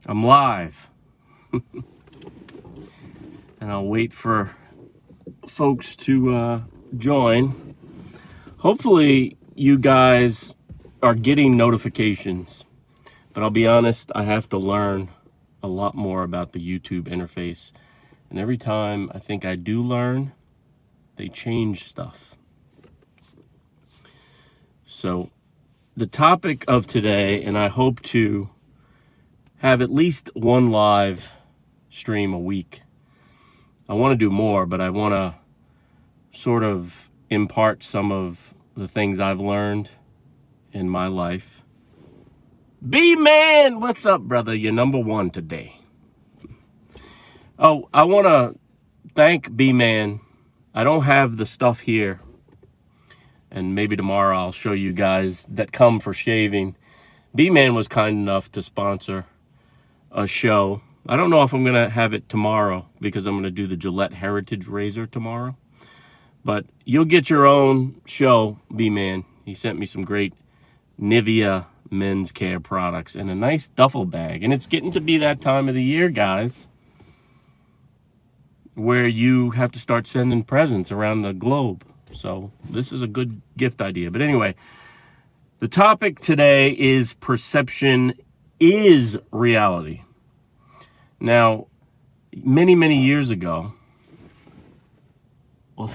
I'm live. And I'll wait for folks to join. Hopefully you guys are getting notifications, but I'll be honest, I have to learn a lot more about the YouTube interface. And every time I think I do learn, they change stuff. So the topic of today, and I hope to have at least one live stream a week. I want to do more, but I want to sort of impart some of the things I've learned in my life. B-Man, what's up, brother? You're number one today. Oh, I want to thank B-Man. I don't have the stuff here, and maybe tomorrow I'll show you guys that come for shaving. B-Man was kind enough to sponsor a show. I don't know if I'm going to have it tomorrow because I'm going to do the Gillette Heritage Razor tomorrow. But you'll get your own show, B-Man. He sent me some great Nivea men's care products and a nice duffel bag. And it's getting to be that time of the year, guys, where you have to start sending presents around the globe. So this is a good gift idea. But anyway, the topic today is perception is reality. Now, many, many years ago, well,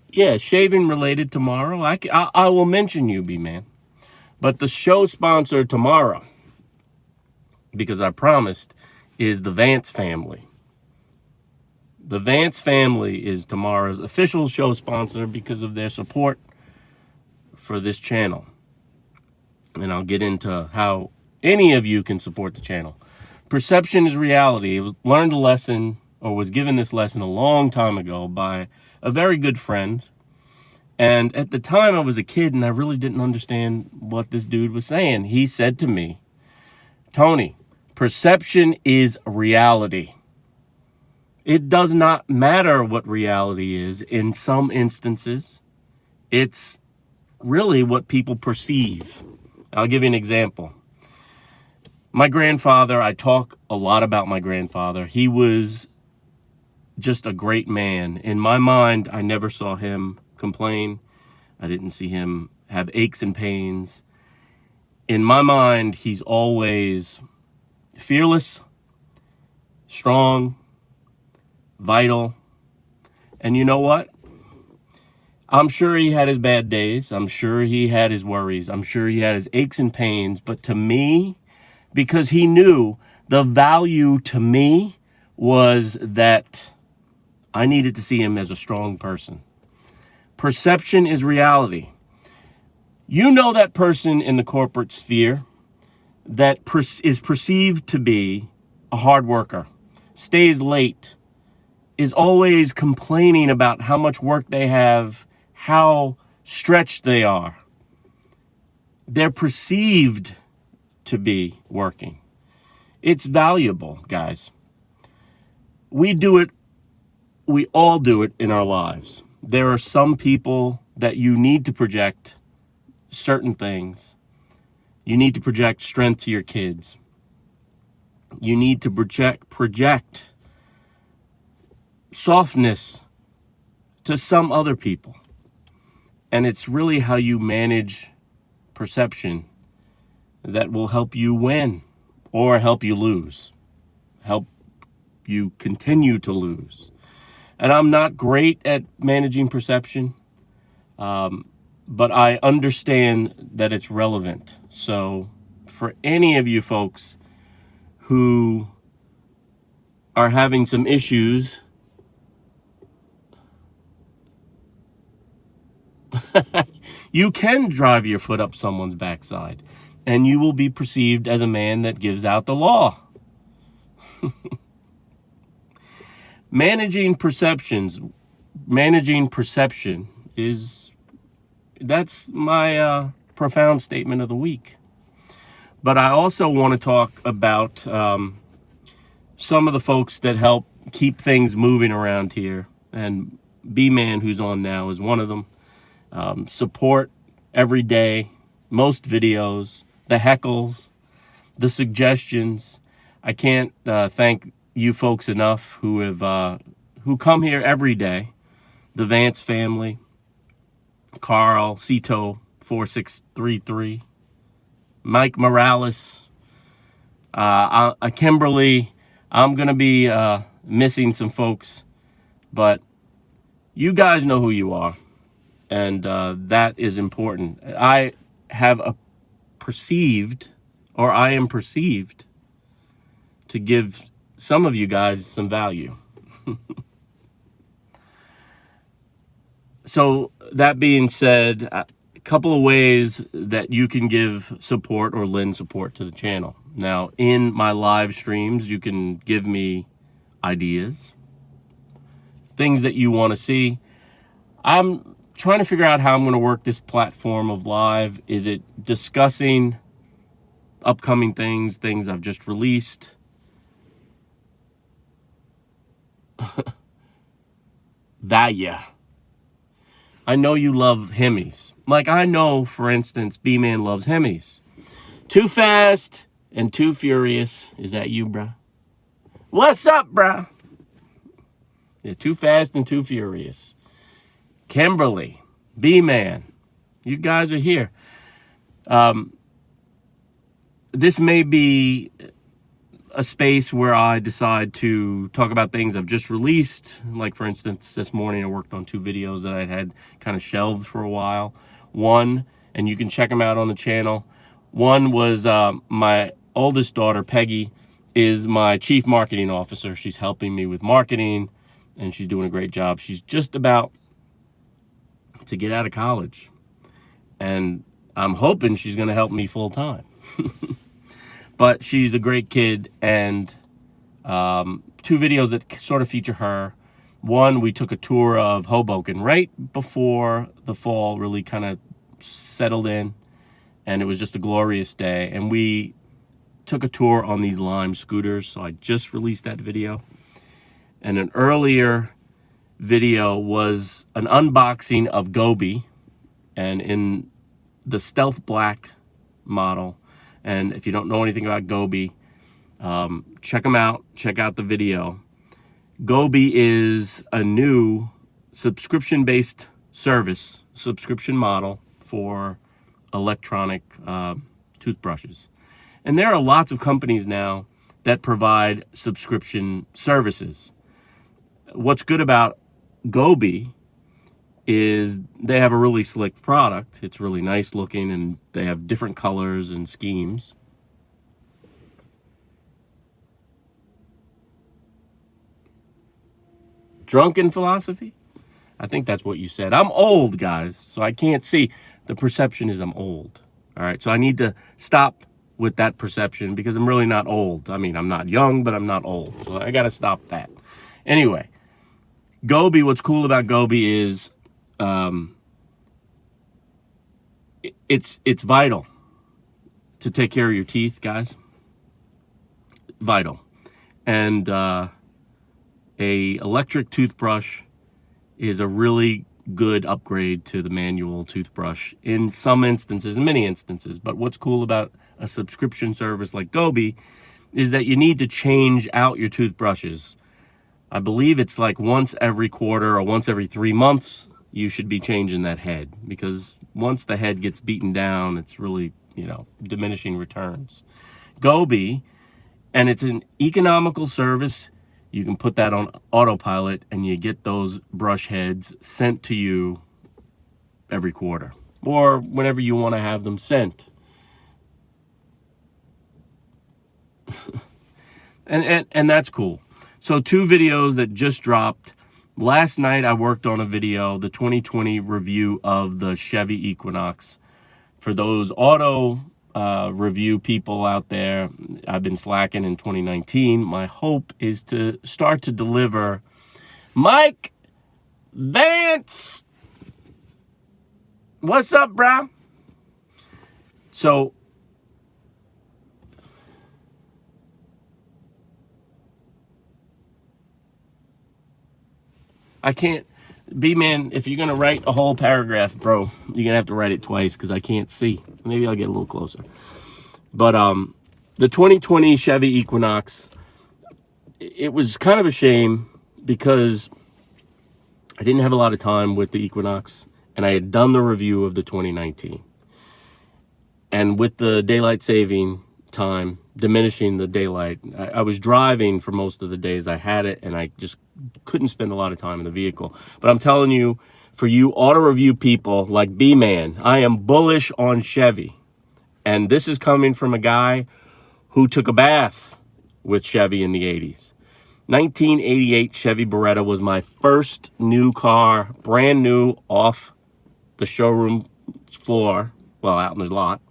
yeah, shaving related tomorrow. I will mention you, B-Man. But the show sponsor tomorrow, because I promised, is the Vance family. The Vance family is tomorrow's official show sponsor because of their support for this channel. And I'll get into how any of you can support the channel. Perception is reality. I learned a lesson, or was given this lesson a long time ago by a very good friend. And at the time I was a kid and I really didn't understand what this dude was saying. He said to me, Tony, perception is reality. It does not matter what reality is. In some instances, it's really what people perceive. I'll give you an example. My grandfather, I talk a lot about my grandfather. He was just a great man. In my mind, I never saw him complain. I didn't see him have aches and pains. In my mind, he's always fearless, strong, vital. And you know what? I'm sure he had his bad days. I'm sure he had his worries. I'm sure he had his aches and pains. But to me, because he knew the value to me was that I needed to see him as a strong person. Perception is reality. You know that person in the corporate sphere that is perceived to be a hard worker, stays late, is always complaining about how much work they have, how stretched they are. They're perceived to be working. It's valuable, guys. We all do it in our lives. There are some people that you need to project certain things. You need to project strength to your kids. You need to project softness to some other people. And it's really how you manage perception that will help you win or help you lose, help you continue to lose. And I'm not great at managing perception, but I understand that it's relevant. So for any of you folks who are having some issues, you can drive your foot up someone's backside, and you will be perceived as a man that gives out the law. Managing perception that's my profound statement of the week. But I also want to talk about some of the folks that help keep things moving around here. And B-Man, who's on now, is one of them. Support every day, most videos, the heckles, the suggestions. I can't thank you folks enough who have who come here every day. The Vance family, Carl, Cito 4633, Mike Morales, Kimberly. I'm gonna be missing some folks, but you guys know who you are, and that is important. I have perceived, or I am perceived, to give some of you guys some value. So that being said, a couple of ways that you can give support or lend support to the channel. Now, in my live streams, you can give me ideas, things that you want to see. I'm trying to figure out how I'm going to work this platform of live. Is it discussing upcoming things I've just released? Value. I know you love Hemis. Like, I know, for instance, B-Man loves Hemis. Too Fast and Too Furious. Is that you, bruh? What's up, bruh? Yeah, Too Fast and Too Furious. Kimberly, B-Man, you guys are here. This may be a space where I decide to talk about things I've just released. Like, for instance, this morning I worked on 2 videos that I had kind of shelved for a while. One, and you can check them out on the channel. One was my oldest daughter, Peggy, is my chief marketing officer. She's helping me with marketing, and she's doing a great job. She's just about to get out of college, and I'm hoping she's going to help me full time. But she's a great kid, and 2 videos that sort of feature her. One, we took a tour of Hoboken right before the fall really kind of settled in, and it was just a glorious day. And we took a tour on these Lime scooters, so I just released that video. And an earlier video was an unboxing of Gobi, and in the Stealth Black model. And if you don't know anything about Gobi, check them out. Check out the video. Gobi is a new subscription-based service, subscription model for electronic toothbrushes. And there are lots of companies now that provide subscription services. What's good about Gobi is they have a really slick product. It's really nice looking, and they have different colors and schemes. Drunken philosophy? I think that's what you said. I'm old, guys, so I can't see. The perception is I'm old. All right, so I need to stop with that perception because I'm really not old. I mean, I'm not young, but I'm not old. So I got to stop that. Anyway, Gobi, what's cool about Gobi is it's vital to take care of your teeth, guys. Vital. And a electric toothbrush is a really good upgrade to the manual toothbrush in some instances, in many instances. But what's cool about a subscription service like Gobi is that you need to change out your toothbrushes. I believe it's like once every quarter or once every 3 months, you should be changing that head, because once the head gets beaten down, it's really, diminishing returns. Gobi, and it's an economical service. You can put that on autopilot, and you get those brush heads sent to you every quarter or whenever you want to have them sent. and that's cool. So 2 videos that just dropped. Last night I worked on a video, the 2020 review of the Chevy Equinox. For those auto review people out there, I've been slacking in 2019. My hope is to start to deliver. Mike Vance, what's up, bro? So I can't, B-Man, if you're going to write a whole paragraph, bro, you're going to have to write it twice because I can't see. Maybe I'll get a little closer. But the 2020 Chevy Equinox, it was kind of a shame because I didn't have a lot of time with the Equinox, and I had done the review of the 2019. And with the daylight saving time, diminishing the daylight, I was driving for most of the days I had it, and I just couldn't spend a lot of time in the vehicle. But I'm telling you, for you auto review people like B-Man, I am bullish on Chevy. And this is coming from a guy who took a bath with Chevy in the 80s. 1988 Chevy Beretta was my first new car, brand new, off the showroom floor, well, out in the lot.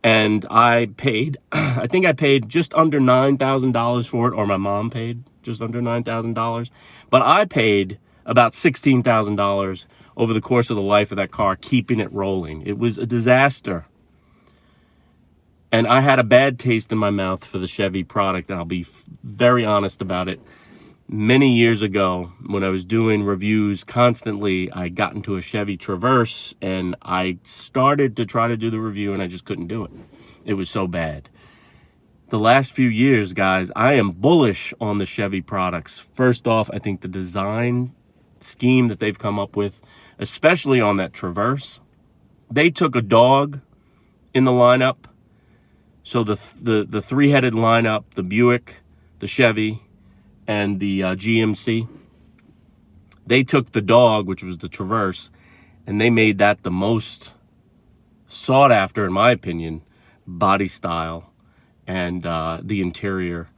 And I paid, I think I paid just under $9,000 for it, or my mom paid just under $9,000. But I paid about $16,000 over the course of the life of that car, keeping it rolling. It was a disaster. And I had a bad taste in my mouth for the Chevy product, and I'll be very honest about it. Many years ago, when I was doing reviews constantly, I got into a Chevy Traverse, and I started to try to do the review, and I just couldn't do it. It was so bad. The last few years, guys, I am bullish on the Chevy products. First off, I think the design scheme that they've come up with, especially on that Traverse, they took a dog in the lineup. So the three-headed lineup, the Buick, the Chevy, and the GMC, they took the dog, which was the Traverse, and they made that the most sought after, in my opinion, body style and the interior.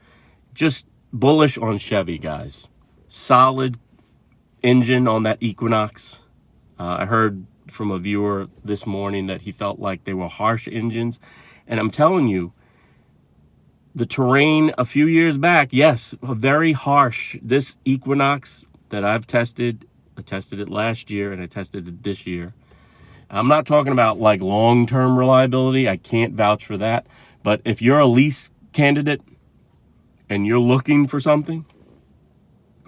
Just bullish on Chevy, guys. Solid engine on that Equinox. I heard from a viewer this morning that he felt like they were harsh engines. And I'm telling you, the terrain a few years back, yes, very harsh. This Equinox that I've tested, I tested it last year and I tested it this year. I'm not talking about like long-term reliability. I can't vouch for that. But if you're a lease candidate and you're looking for something,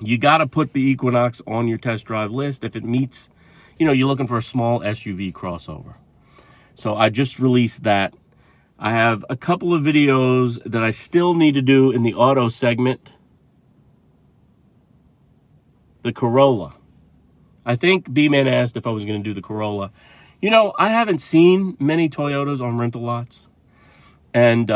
you got to put the Equinox on your test drive list if it meets, you're looking for a small SUV crossover. So I just released that. I have a couple of videos that I still need to do in the auto segment. The Corolla. I think B-Man asked if I was going to do the Corolla. I haven't seen many Toyotas on rental lots. And,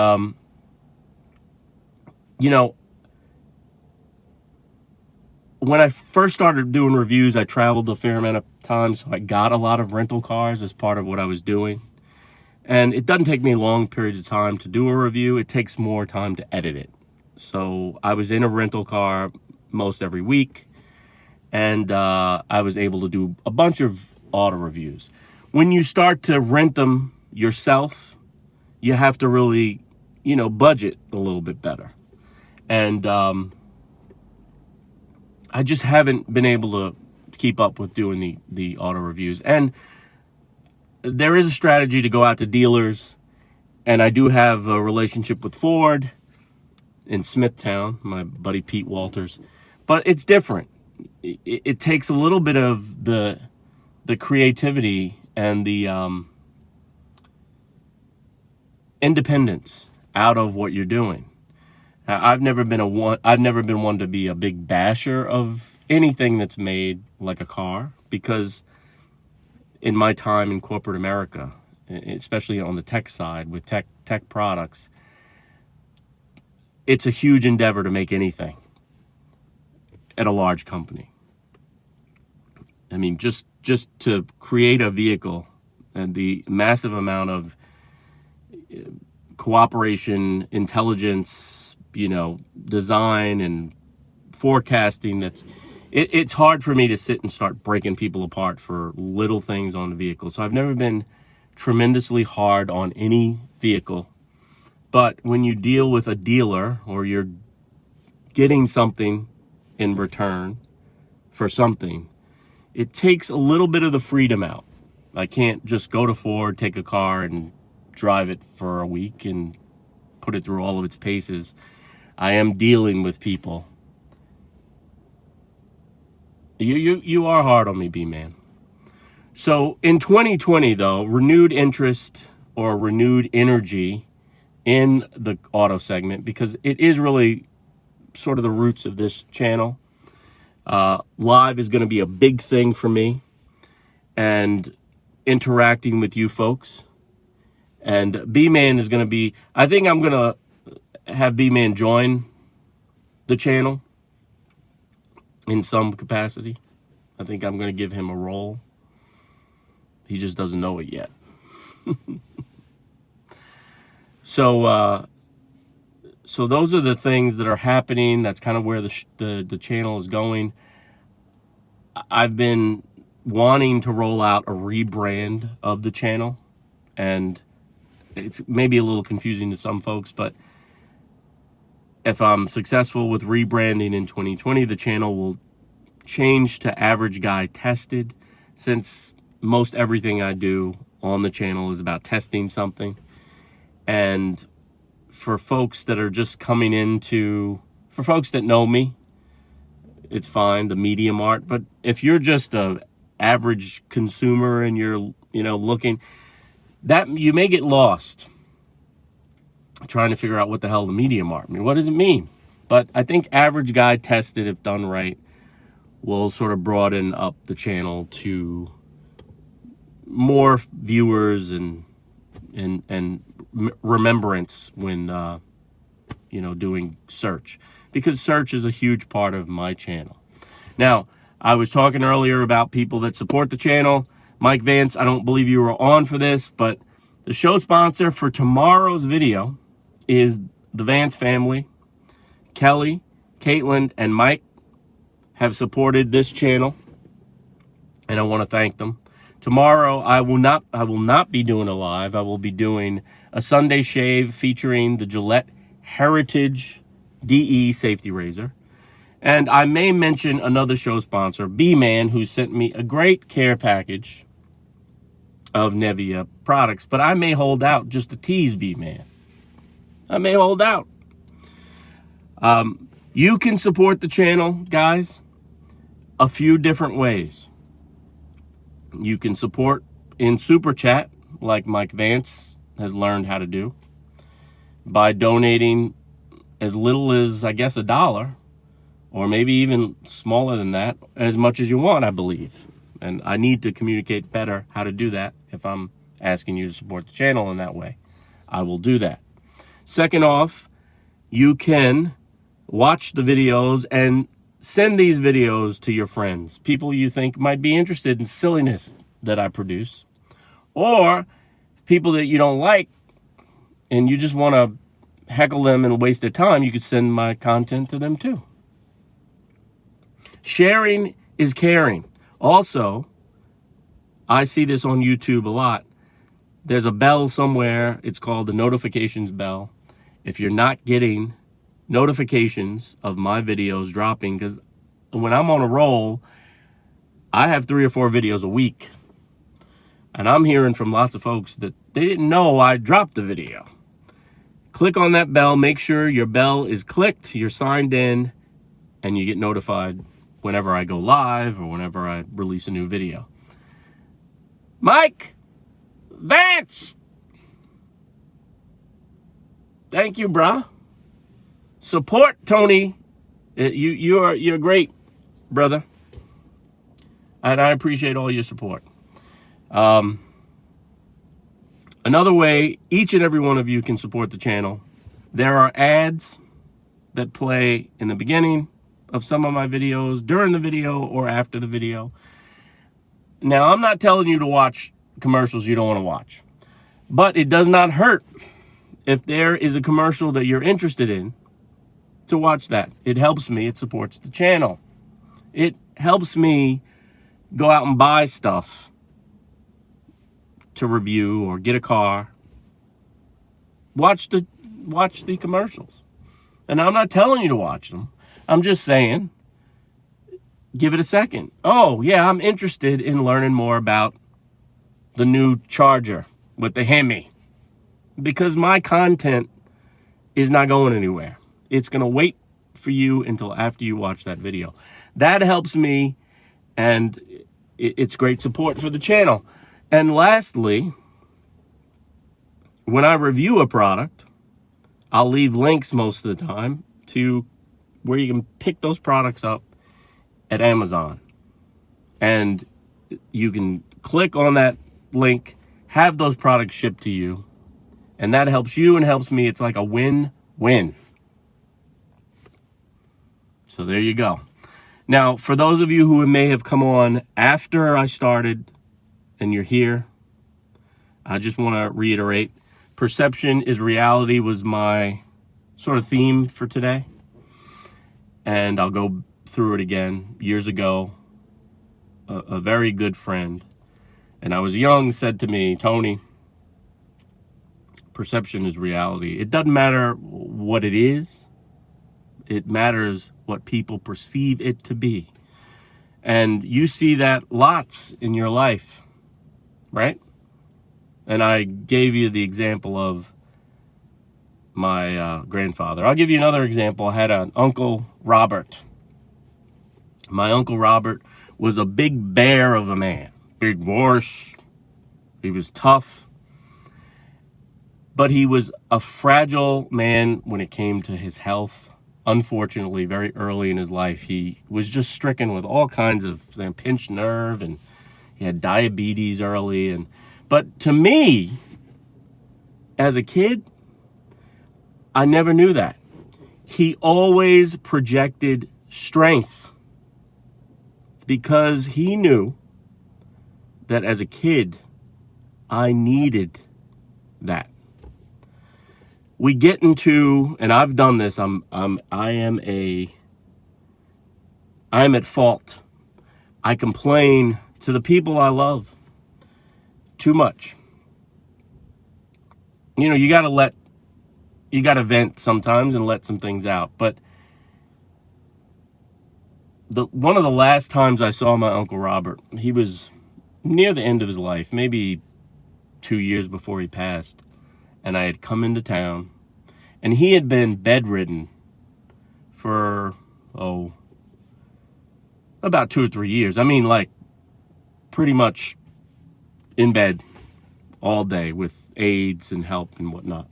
when I first started doing reviews, I traveled a fair amount of time, so I got a lot of rental cars as part of what I was doing. And it doesn't take me long periods of time to do a review. It takes more time to edit it. So I was in a rental car most every week, and I was able to do a bunch of auto reviews. When you start to rent them yourself, you have to really, budget a little bit better. And I just haven't been able to keep up with doing the auto reviews. And there is a strategy to go out to dealers, and I do have a relationship with Ford in Smithtown, my buddy Pete Walters, but it's different. It takes a little bit of the creativity and the independence out of what you're doing. I've never been one to be a big basher of anything that's made like a car, because in my time in corporate America, especially on the tech side with tech products, it's a huge endeavor to make anything at a large company. I mean, just to create a vehicle and the massive amount of cooperation, intelligence, design and forecasting it's hard for me to sit and start breaking people apart for little things on the vehicle. So I've never been tremendously hard on any vehicle. But when you deal with a dealer, or you're getting something in return for something, it takes a little bit of the freedom out. I can't just go to Ford, take a car and drive it for a week and put it through all of its paces. I am dealing with people You are hard on me, B-Man. So in 2020, though, renewed interest or renewed energy in the auto segment, because it is really sort of the roots of this channel. Live is going to be a big thing for me, and interacting with you folks. And B-Man is going to be, I think I'm going to have B-Man join the channel in some capacity. I think I'm going to give him a role. He just doesn't know it yet. So those are the things that are happening. That's kind of where the channel is going. I've been wanting to roll out a rebrand of the channel, and it's maybe a little confusing to some folks, but if I'm successful with rebranding in 2020, the channel will change to Average Guy Tested, since most everything I do on the channel is about testing something. And for folks that are just coming into, for folks that know me, it's fine, the media mart. But if you're just a average consumer and you're, looking, that you may get lost trying to figure out what the hell the media mart, what does it mean? But I think Average Guy Tested, if done right, will sort of broaden up the channel to more viewers and remembrance when doing search, because search is a huge part of my channel. Now, I was talking earlier about people that support the channel. Mike Vance, I don't believe you were on for this, but the show sponsor for tomorrow's video is the Vance family. Kelly, Caitlin, and Mike have supported this channel, and I want to thank them. Tomorrow, I will not be doing a live. I will be doing a Sunday shave featuring the Gillette Heritage DE safety razor. And I may mention another show sponsor, B-Man, who sent me a great care package of Nevia products. But I may hold out just to tease B-Man. I may hold out. You can support the channel, guys, a few different ways. You can support in Super Chat, like Mike Vance has learned how to do, by donating as little as, I guess, $1, or maybe even smaller than that, as much as you want, I believe. And I need to communicate better how to do that. If I'm asking you to support the channel in that way, I will do that. Second off, you can watch the videos and send these videos to your friends, people you think might be interested in silliness that I produce, or people that you don't like and you just want to heckle them and waste their time. You could send my content to them too. Sharing is caring. Also, I see this on YouTube a lot. There's a bell somewhere. It's called the notifications bell. If you're not getting notifications of my videos dropping, because when I'm on a roll, I have 3 or 4 videos a week, and I'm hearing from lots of folks that they didn't know I dropped the video. Click on that bell, make sure your bell is clicked, you're signed in, and you get notified whenever I go live or whenever I release a new video. Mike Vance, thank you, brah. Support Tony. You're great, brother, and I appreciate all your support. Another way each and every one of you can support the channel, there are ads that play in the beginning of some of my videos, during the video, or after the video. Now, I'm not telling you to watch commercials you don't want to watch, but it does not hurt if there is a commercial that you're interested in to watch that. It helps me. It supports the channel. It helps me go out and buy stuff to review or get a car. Watch the commercials. And I'm not telling you to watch them. I'm just saying, give it a second. Oh, yeah, I'm interested in learning more about the new Charger with the Hemi, because my content is not going anywhere. It's going to wait for you until after you watch that video. That helps me, And it's great support for the channel. And lastly, when I review a product, I'll leave links most of the time to where you can pick those products up at Amazon. And you can click on that link, have those products shipped to you, and that helps you and helps me. It's like a win-win. So there you go. Now, for those of you who may have come on after I started and you're here, I just want to reiterate, perception is reality was my sort of theme for today. And I'll go through it again. Years ago, a very good friend, and I was young, said to me, Tony, perception is reality. It doesn't matter what it is. It matters what people perceive it to be. And you see that lots in your life, right? And I gave you the example of my grandfather. I'll give you another example. I had an Uncle Robert. My Uncle Robert was a big bear of a man. Big horse. He was tough. But he was a fragile man when it came to his health. Unfortunately, very early in his life, he was just stricken with all kinds of pinched nerve, and he had diabetes early. But to me, as a kid, I never knew that. He always projected strength because he knew that as a kid, I needed that. We get into, and I've done this, I am at fault. I complain to the people I love too much. You know, you gotta vent sometimes and let some things out. But one of the last times I saw my Uncle Robert, he was near the end of his life, maybe 2 years before he passed. And I had come into town, and he had been bedridden for, about 2 or 3 years. I mean, like, pretty much in bed all day with aids and help and whatnot.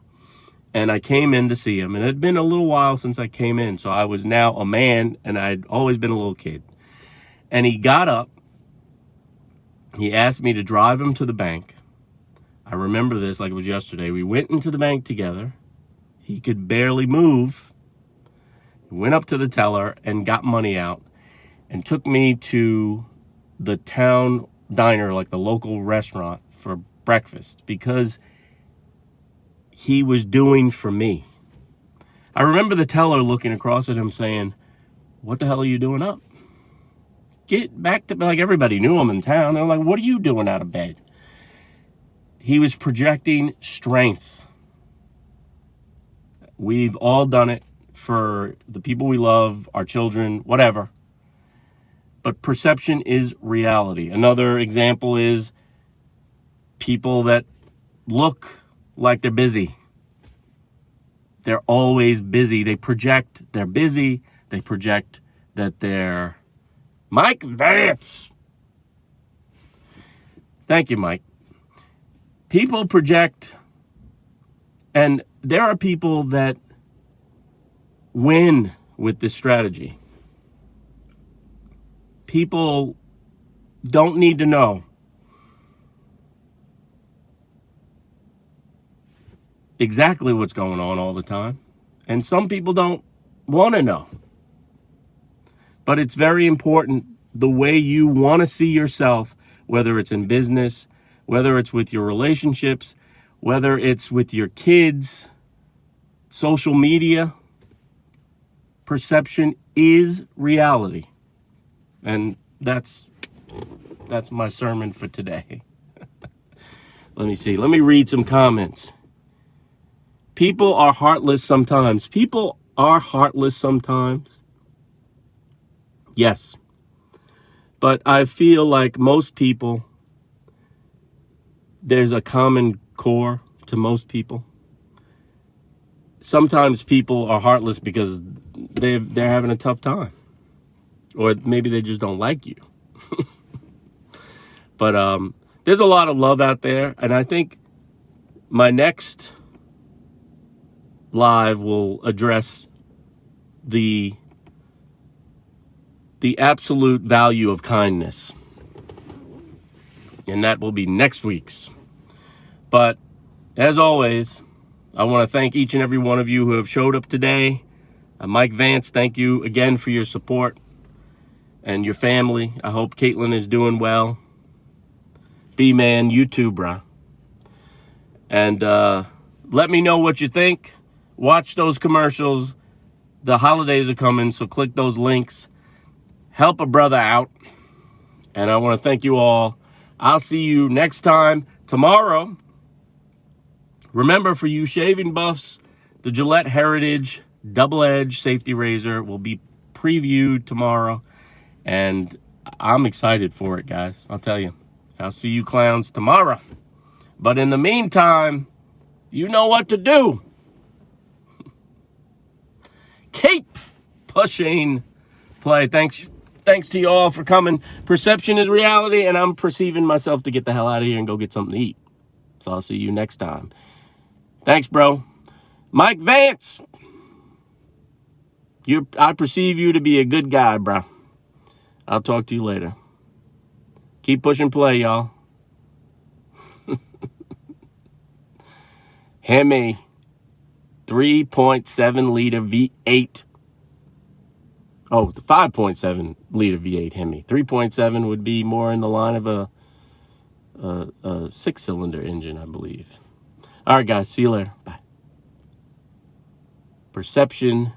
And I came in to see him, and it had been a little while since I came in, so I was now a man, and I'd always been a little kid. And he got up, he asked me to drive him to the bank. I remember this like it was yesterday. We went into the bank together. He could barely move. He went up to the teller and got money out and took me to the town diner, like the local restaurant, for breakfast because he was doing for me. I remember the teller looking across at him saying, "What the hell are you doing up? Get back to," like everybody knew him in town. They were like, "What are you doing out of bed?" He was projecting strength. We've all done it for the people we love, our children, whatever. But perception is reality. Another example is people that look like they're busy. They're always busy. They project they're busy. They project that they're Mike Vance. Thank you, Mike. People project, and there are people that win with this strategy. People don't need to know exactly what's going on all the time, and some people don't want to know. But it's very important the way you want to see yourself, whether it's in business, whether it's with your relationships, whether it's with your kids, social media. Perception is reality. And that's my sermon for today. Let me see. Let me read some comments. People are heartless sometimes. People are heartless sometimes. Yes. But I feel like most people, there's a common core to most people. Sometimes people are heartless because they're having a tough time. Or maybe they just don't like you. But there's a lot of love out there, and I think my next live will address the absolute value of kindness, and that will be next week's. But as always, I want to thank each and every one of you who have showed up today. Mike Vance, thank you again for your support and your family. I hope Caitlin is doing well. B-Man, you too, bruh. And let me know what you think. Watch those commercials. The holidays are coming, so click those links. Help a brother out. And I want to thank you all. I'll see you next time tomorrow. Remember, for you shaving buffs, the Gillette Heritage double-edged safety razor will be previewed tomorrow. And I'm excited for it, guys. I'll tell you. I'll see you clowns tomorrow. But in the meantime, you know what to do. Keep pushing play. Thanks to you all for coming. Perception is reality, and I'm perceiving myself to get the hell out of here and go get something to eat. So I'll see you next time. Thanks, bro. Mike Vance. I perceive you to be a good guy, bro. I'll talk to you later. Keep pushing play, y'all. Hemi, 3.7 liter V8. Oh, the 5.7 liter V8 Hemi. 3.7 would be more in the line of a 6-cylinder engine, I believe. All right, guys. See you later. Bye. Perception